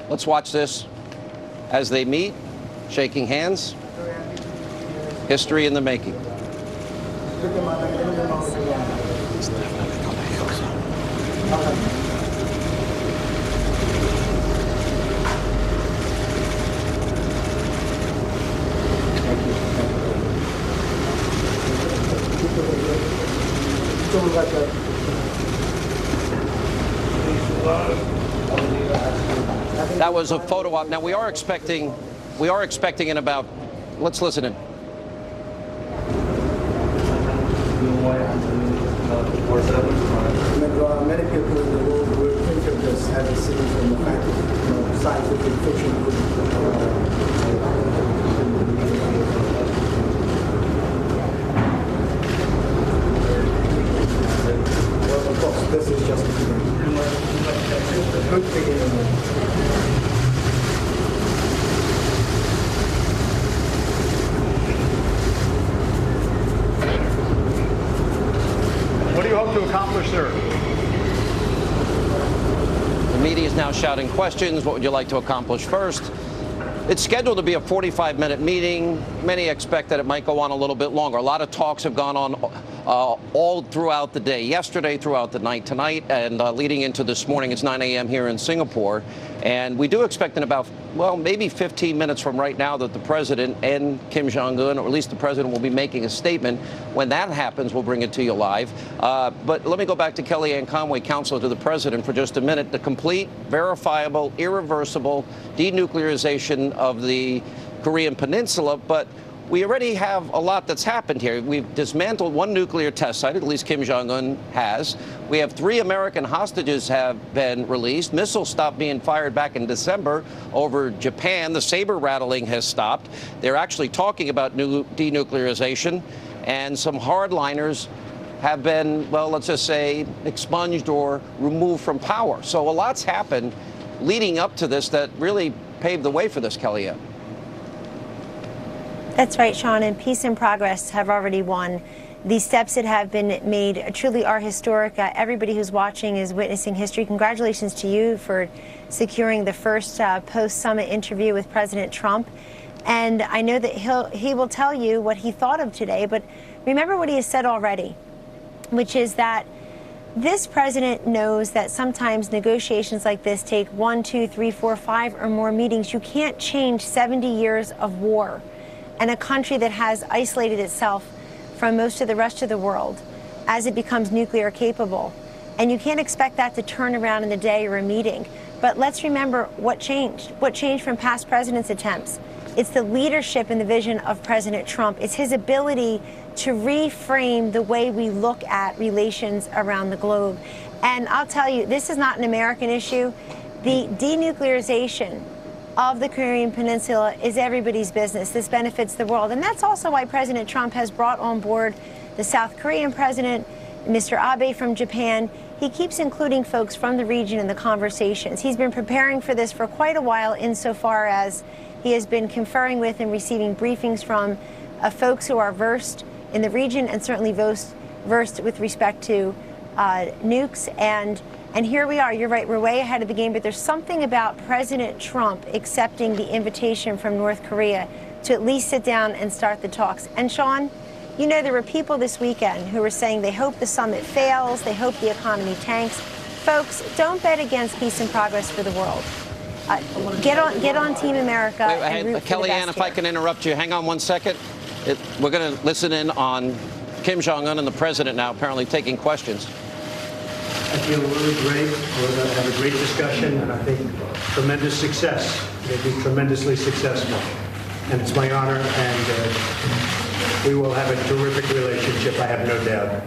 Let's watch this as they meet, shaking hands. History in the making. That was a photo op. Now we are expecting in about, let's listen in. Many people in the world will think of this as a scene from the fact of scientific fiction. Well, of course, this is just a good beginning. What do you hope to accomplish, sir? The media is now shouting questions. What would you like to accomplish first? It's scheduled to be a 45-minute meeting. Many expect that it might go on a little bit longer. A lot of talks have gone on all throughout the day, yesterday, throughout the night, tonight, and leading into this morning. It's 9 a.m. here in Singapore. And we do expect in about, well, maybe 15 minutes from right now that the president and Kim Jong-un, or at least the president, will be making a statement. When that happens, we'll bring it to you live. But let me go back to Kellyanne Conway, counselor to the president, for just a minute. The complete, verifiable, irreversible denuclearization of the Korean Peninsula. But we already have a lot that's happened here. We've dismantled one nuclear test site, at least Kim Jong-un has. We have 3 American hostages have been released. Missiles stopped being fired back in December over Japan. The saber rattling has stopped. They're actually talking about denuclearization. And some hardliners have been, well, let's just say, expunged or removed from power. So a lot's happened leading up to this that really paved the way for this, Kellyanne. That's right, Sean, and peace and progress have already won. These steps that have been made truly are historic. Everybody who's watching is witnessing history. Congratulations to you for securing the first post-summit interview with President Trump. And I know that he will tell you what he thought of today, but remember what he has said already, which is that this president knows that sometimes negotiations like this take 1, 2, 3, 4, 5 or more meetings. You can't change 70 years of war and a country that has isolated itself from most of the rest of the world as it becomes nuclear capable. And you can't expect that to turn around in a day or a meeting. But let's remember what changed from past presidents' attempts. It's the leadership and the vision of President Trump. It's his ability to reframe the way we look at relations around the globe. And I'll tell you, this is not an American issue. The denuclearization of the Korean Peninsula is everybody's business. This benefits the world. And that's also why President Trump has brought on board the South Korean president, Mr. Abe from Japan. He keeps including folks from the region in the conversations. He's been preparing for this for quite a while, insofar as he has been conferring with and receiving briefings from folks who are versed in the region and certainly versed with respect to nukes. And here we are. You're right. We're way ahead of the game. But there's something about President Trump accepting the invitation from North Korea to at least sit down and start the talks. And Sean, you know, there were people this weekend who were saying they hope the summit fails. They hope the economy tanks. Folks, don't bet against peace and progress for the world. Get on Team America. And root for the best Kellyanne, if I can interrupt you, hang on one second. We're going to listen in on Kim Jong-un and the president now apparently taking questions. I feel really great. We're going to have a great discussion, and I think tremendous success. They'll be tremendously successful. And it's my honor, and we will have a terrific relationship, I have no doubt.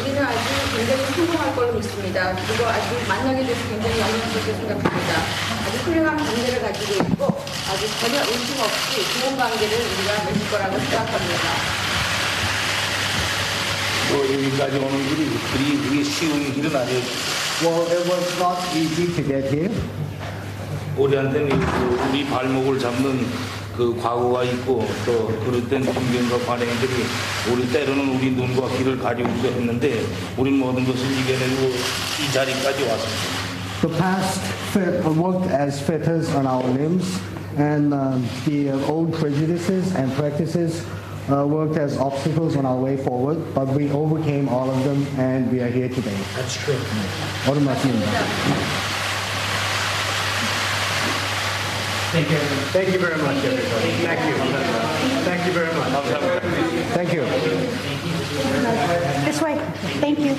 우리는 아주 굉장히 성공할 걸로 믿습니다. 그리고 아주 만나게 돼서 굉장히 영광스럽게 생각합니다. 아주 훌륭한 관계를 가지고 있고 아주 전혀 의심 없이 좋은 관계를 우리가 맺을 거라고 생각합니다. 여기까지 오는 길이 그리 쉬운 길은 아니었죠. Well, it was not easy to get here. 우리한테는 우리 발목을 잡는 그 과거가 있고 또 그릇된 풍경과 관행들이 우리 때로는 우리 눈과 귀를 가리우기도 했는데 우린 모든 것을 이겨내고 이 자리까지 왔습니다. The past worked as fetters on our limbs, and the old prejudices and practices worked as obstacles on our way forward, but we overcame all of them, and we are here today. That's true. Thank you. Thank you very much, everybody. Thank you. Thank you very much. Thank you. This way. Thank you.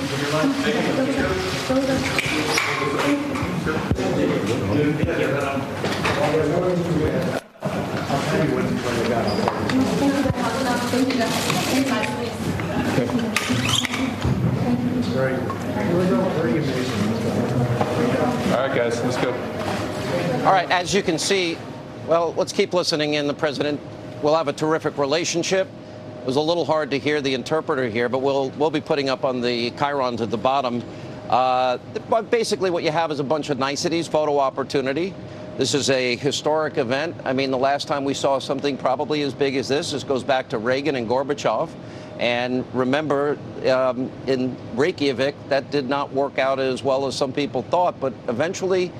All right, guys, let's go. All right, as you can see, well, let's keep listening in. The president will have a terrific relationship. It was a little hard to hear the interpreter here, but we'll be putting up on the chyrons at the bottom. But basically what you have is a bunch of niceties, photo opportunity. This is a historic event. I mean, the last time we saw something probably as big as this goes back to Reagan and Gorbachev. And remember, in Reykjavik, that did not work out as well as some people thought. But eventually,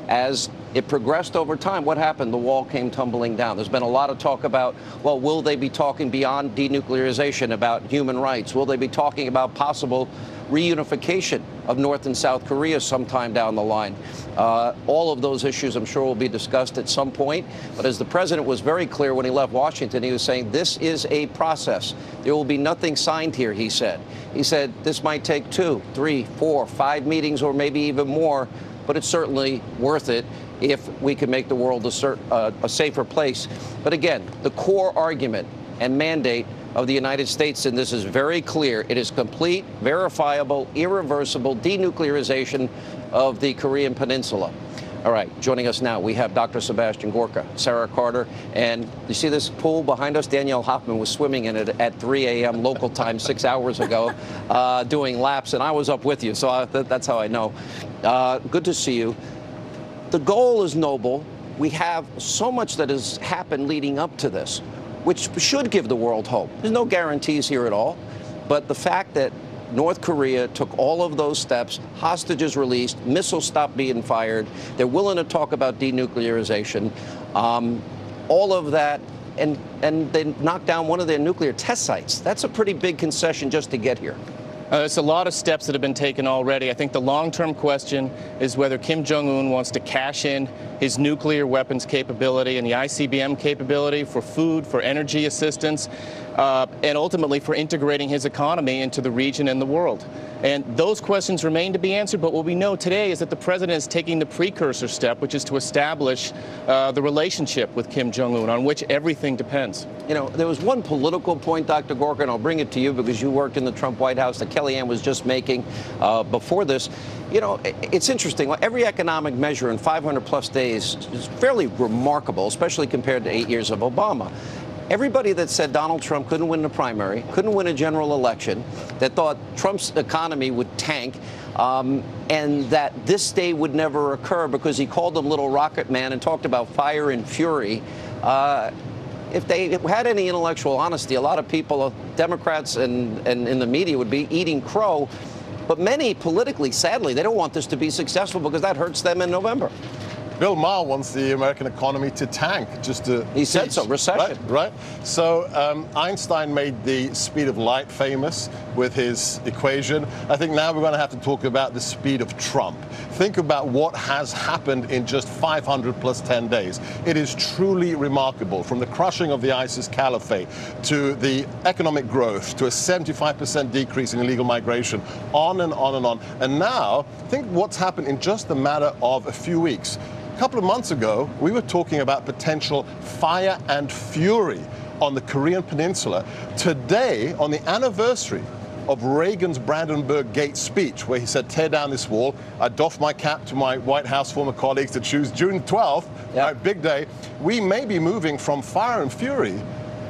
as it progressed over time, what happened? The wall came tumbling down. There's been a lot of talk about, well, will they be talking beyond denuclearization, about human rights? Will they be talking about possible reunification of North and South Korea sometime down the line? All of those issues, I'm sure, will be discussed at some point. But as the president was very clear when he left Washington, he was saying this is a process. There will be nothing signed here, he said. He said this might take 2, 3, 4, 5 meetings or maybe even more, but it's certainly worth it if we can make the world a safer place. But again, the core argument and mandate of the United States in this is very clear. It is complete, verifiable, irreversible denuclearization of the Korean Peninsula. All right, joining us now, we have Dr. Sebastian Gorka, Sarah Carter, and you see this pool behind us? Danielle Hoffman was swimming in it at 3 a.m. local time 6 hours ago, doing laps, and I was up with you, so that's how I know. Good to see you. The goal is noble. We have so much that has happened leading up to this, which should give the world hope. There's no guarantees here at all, but the fact that North Korea took all of those steps, hostages released, missiles stopped being fired, they're willing to talk about denuclearization, all of that, and they knocked down one of their nuclear test sites. That's a pretty big concession just to get here. There's a lot of steps that have been taken already. I think the long-term question is whether Kim Jong-un wants to cash in his nuclear weapons capability and the ICBM capability for food, for energy assistance, and ultimately for integrating his economy into the region and the world. And those questions remain to be answered, but what we know today is that the president is taking the precursor step, which is to establish the relationship with Kim Jong-un, on which everything depends. You know, there was one political point, Dr. Gorka, and I'll bring it to you because you worked in the Trump White House that Kellyanne was just making before this. You know, it's interesting. Every economic measure in 500-plus days is fairly remarkable, especially compared to 8 years of Obama. Everybody that said Donald Trump couldn't win the primary, couldn't win a general election, that thought Trump's economy would tank, and that this day would never occur because he called him Little Rocket Man and talked about fire and fury. If they had any intellectual honesty, a lot of people, Democrats and in the media, would be eating crow. But many politically, sadly, they don't want this to be successful because that hurts them in November. Bill Maher wants the American economy to tank, just to... He said so, recession. Right. So Einstein made the speed of light famous with his equation. I think now we're going to have to talk about the speed of Trump. Think about what has happened in just 500 plus 10 days. It is truly remarkable, from the crushing of the ISIS caliphate to the economic growth to a 75% decrease in illegal migration, on and on and on. And now, think what's happened in just a matter of a few weeks. A couple of months ago, we were talking about potential fire and fury on the Korean Peninsula. Today, on the anniversary of Reagan's Brandenburg Gate speech, where he said, tear down this wall, I doff my cap to my White House former colleagues to choose June 12th, right, big day, we may be moving from fire and fury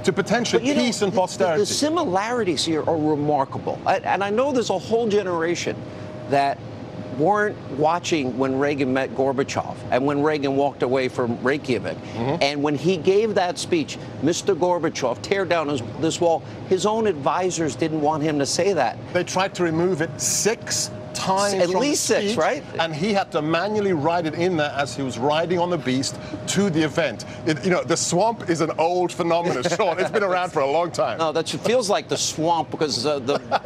to potentially peace and posterity. The similarities here are remarkable. And I know there's a whole generation that weren't watching when Reagan met Gorbachev and when Reagan walked away from Reykjavik. And when he gave that speech, Mr. Gorbachev, tear down this wall, his own advisors didn't want him to say that. They tried to remove it 6 times At from least the 6, speech, right? And he had to manually write it in there as he was riding on the beast to the event. The swamp is an old phenomenon, Sean. It's been around for a long time. No, that feels like the swamp because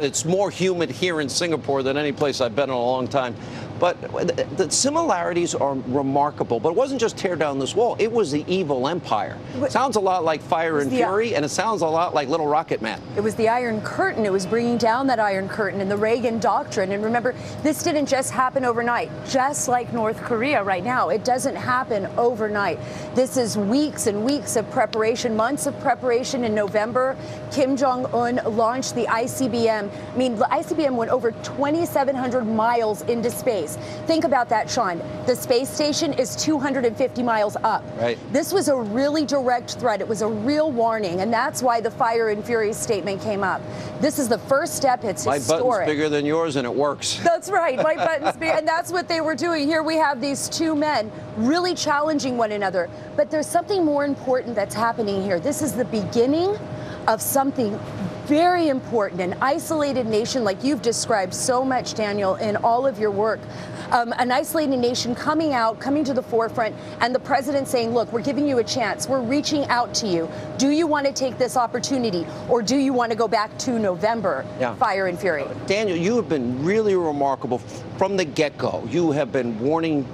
it's more humid here in Singapore than any place I've been in a long time. But the similarities are remarkable. But it wasn't just tear down this wall. It was the evil empire. It sounds a lot like Fire and Fury, and it sounds a lot like Little Rocket Man. It was the Iron Curtain. It was bringing down that Iron Curtain and the Reagan Doctrine. And remember, this didn't just happen overnight, just like North Korea right now. It doesn't happen overnight. This is weeks and weeks of preparation, months of preparation. In November, Kim Jong-un launched the ICBM. I mean, the ICBM went over 2,700 miles into space. Think about that, Sean. The space station is 250 miles up. Right. This was a really direct threat. It was a real warning, and that's why the Fire and Fury statement came up. This is the first step. It's historic. My button's bigger than yours, and it works. That's right. My button's bigger, and that's what they were doing. Here we have these two men really challenging one another. But there's something more important that's happening here. This is the beginning of something very important, an isolated nation like you've described so much, Daniel, in all of your work. An isolated nation coming to the forefront, and the president saying, look, we're giving you a chance. We're reaching out to you. Do you want to take this opportunity, or do you want to go back to November, Fire and Fury? Daniel, you have been really remarkable from the get-go. You have been warning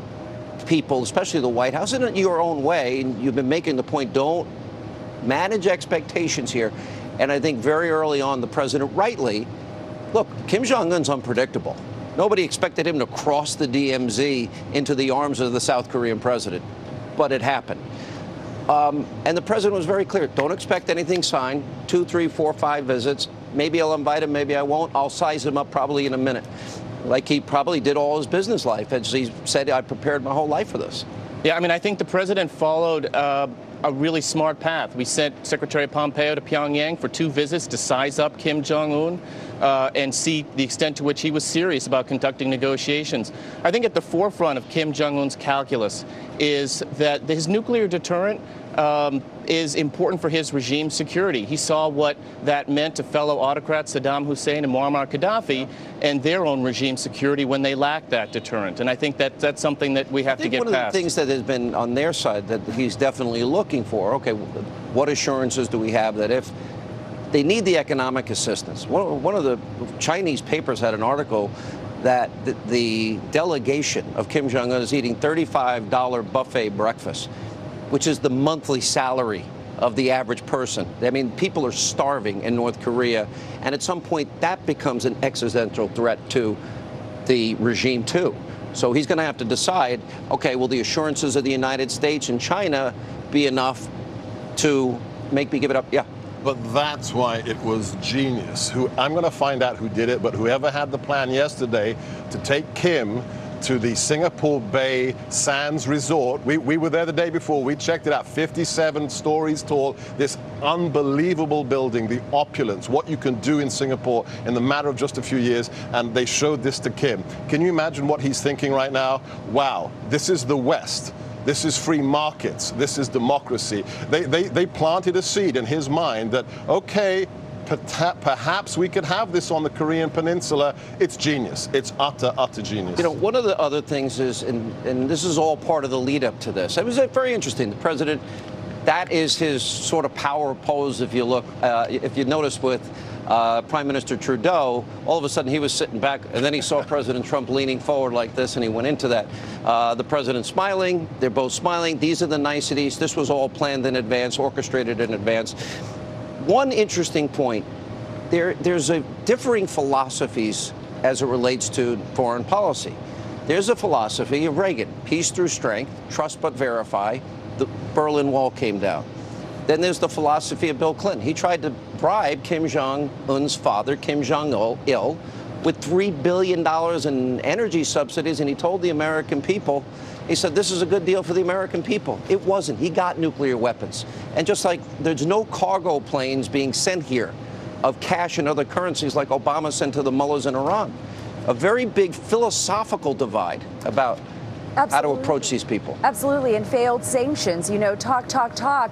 people, especially the White House, in your own way, and you've been making the point, don't manage expectations here. And I think very early on, the president rightly, look, Kim Jong-un's unpredictable. Nobody expected him to cross the DMZ into the arms of the South Korean president, but it happened. And the president was very clear, don't expect anything signed, 2, 3, 4, 5 visits. Maybe I'll invite him, maybe I won't. I'll size him up probably in a minute. Like he probably did all his business life. As he said, I prepared my whole life for this. Yeah, I mean, I think the president followed a really smart path. We sent Secretary Pompeo to Pyongyang for 2 visits to size up Kim Jong-un and see the extent to which he was serious about conducting negotiations. I think at the forefront of Kim Jong-un's calculus is that his nuclear deterrent is important for his regime security. He saw what that meant to fellow autocrats Saddam Hussein and Muammar Gaddafi and their own regime security when they lacked that deterrent. And I think that's something that we have to get past. One of the things that has been on their side that he's definitely looking for, okay, what assurances do we have that if they need the economic assistance? One of the Chinese papers had an article that the delegation of Kim Jong-un is eating $35 buffet breakfast, which is the monthly salary of the average person. I mean, people are starving in North Korea, and at some point that becomes an existential threat to the regime too. So he's going to have to decide, okay, will the assurances of the United States and China be enough to make me give it up? Yeah. But that's why it was genius. I'm going to find out who did it, but whoever had the plan yesterday to take Kim to the Singapore Bay Sands Resort. We were there the day before. We checked it out. 57 stories tall. This unbelievable building, the opulence, what you can do in Singapore in the matter of just a few years. And they showed this to Kim. Can you imagine what he's thinking right now? Wow, this is the West. This is free markets. This is democracy. They planted a seed in his mind that, okay, perhaps we could have this on the Korean Peninsula. It's genius. It's utter genius. You know, one of the other things is, and this is all part of the lead up to this, it was very interesting. The president, that is his sort of power pose, if you look, if you notice with Prime Minister Trudeau, all of a sudden he was sitting back, and then he saw President Trump leaning forward like this, and he went into that. The president smiling, they're both smiling. These are the niceties. This was all planned in advance, orchestrated in advance. One interesting point, there's a differing philosophies as it relates to foreign policy. There's a philosophy of Reagan, peace through strength, trust but verify. The Berlin Wall came down. Then there's the philosophy of Bill Clinton. He tried to bribe Kim Jong-un's father, Kim Jong-il, with $3 billion in energy subsidies, and he told the American people, he said, this is a good deal for the American people. It wasn't. He got nuclear weapons. And just like there's no cargo planes being sent here of cash and other currencies like Obama sent to the mullahs in Iran. A very big philosophical divide about how to approach these people. Absolutely, and failed sanctions. You know, talk,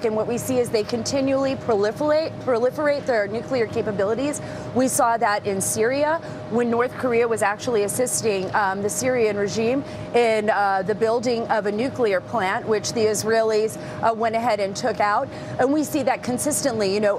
and what we see is they continually proliferate their nuclear capabilities. We saw that in Syria when North Korea was actually assisting the Syrian regime in the building of a nuclear plant, which the Israelis went ahead and took out. And we see that consistently, you know,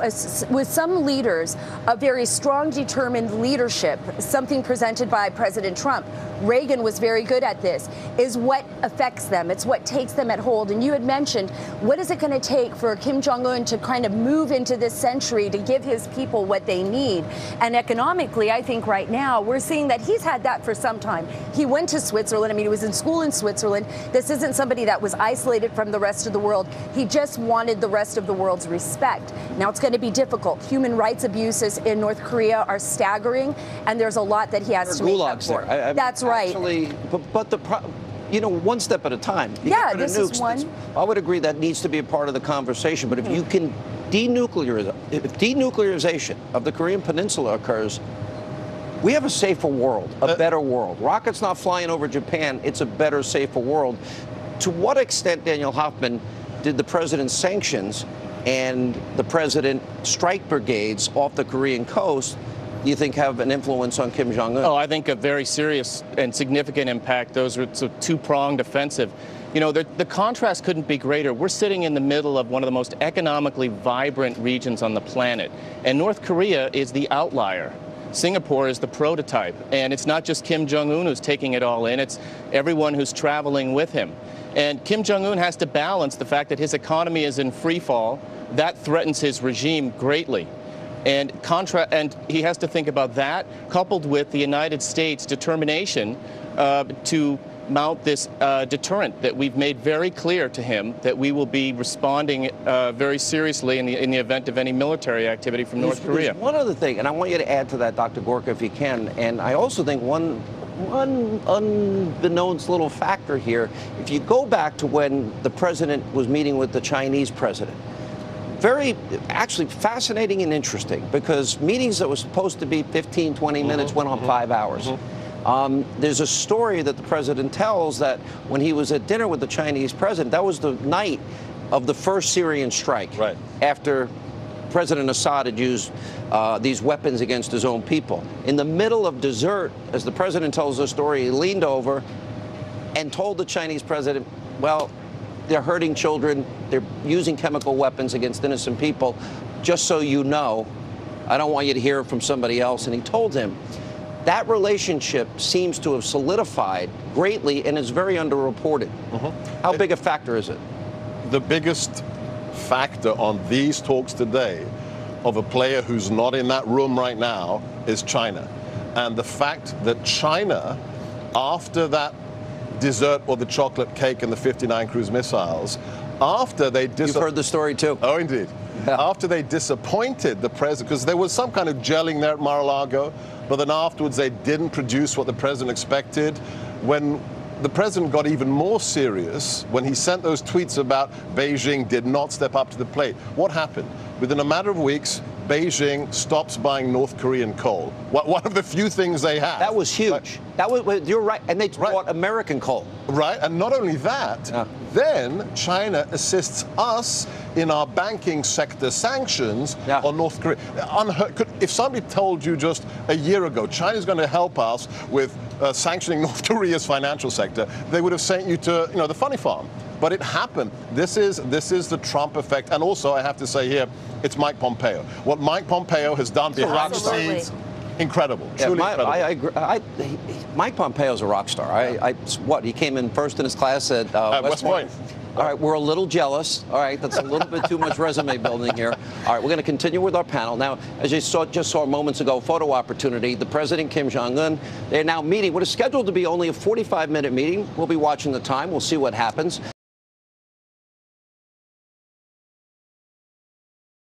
with some leaders, a very strong, determined leadership, something presented by President Trump. Reagan was very good at this, is what affects them. It's what takes them at hold. And you had mentioned, what is it going to take for Kim Jong-un to kind of move into this century to give his people what they need? And economically, I think right now, we're seeing that he's had that for some time. He went to Switzerland. I mean, he was in school in Switzerland. This isn't somebody that was isolated from the rest of the world. He just wanted the rest of the world's respect. Now, it's going to be difficult. Human rights abuses in North Korea are staggering, and there's a lot that he has to make up for. That's right. Actually, but you know, one step at a time. Yeah, this is one. I would agree that needs to be a part of the conversation. But if you can if denuclearization of the Korean Peninsula occurs, we have a safer world, a better world. Rockets not flying over Japan. It's a better, safer world. To what extent, Daniel Hoffman, did the president's sanctions and the president strike brigades off the Korean coast, do you think, have an influence on Kim Jong-un? Oh, I think a very serious and significant impact. Those are two-pronged offensive. You know, the contrast couldn't be greater. We're sitting in the middle of one of the most economically vibrant regions on the planet, and North Korea is the outlier. Singapore is the prototype, and it's not just Kim Jong-un who's taking it all in, it's everyone who's traveling with him. And Kim Jong-un has to balance the fact that his economy is in free fall. That threatens his regime greatly. And he has to think about that, coupled with the United States' determination to mount this deterrent that we've made very clear to him that we will be responding very seriously in the event of any military activity from North Korea. There's one other thing, and I want you to add to that, Dr. Gorka, if you can. And I also think one unbeknownst little factor here, if you go back to when the president was meeting with the Chinese president, very, actually fascinating and interesting, because meetings that were supposed to be 15, 20 minutes went on 5 hours. There's a story that the president tells that when he was at dinner with the Chinese president, that was the night of the first Syrian strike, after President Assad had used these weapons against his own people. In the middle of dessert, as the president tells the story, he leaned over and told the Chinese president, well, they're hurting children, they're using chemical weapons against innocent people. Just so you know, I don't want you to hear it from somebody else. And he told him that relationship seems to have solidified greatly and is very underreported. How big a factor is it? The biggest factor on these talks today of a player who's not in that room right now is China. And the fact that China, after that dessert or the chocolate cake and the 59 cruise missiles, after they You've heard the story too. Oh, indeed. Yeah. After they disappointed the president, because there was some kind of gelling there at Mar-a-Lago, but then afterwards they didn't produce what the president expected. When the president got even more serious, when he sent those tweets about Beijing did not step up to the plate, what happened? Within a matter of weeks, Beijing stops buying North Korean coal. One of the few things they have. That was huge. You're right. And they bought American coal. Right. And not only that, then China assists us in our banking sector sanctions on North Korea. If somebody told you just a year ago China's going to help us with sanctioning North Korea's financial sector, they would have sent you to, the funny farm. But it happened. This is the Trump effect. And also, I have to say here, it's Mike Pompeo. What Mike Pompeo has done behind the scenes, incredible. Truly incredible. I agree. Mike Pompeo's a rock star. He came in first in his class at West Point. All right, we're a little jealous. All right, that's a little bit too much resume building here. All right, we're going to continue with our panel. Now, as you just saw moments ago, photo opportunity, the President Kim Jong-un, they're now meeting what is scheduled to be only a 45-minute meeting. We'll be watching the time. We'll see what happens.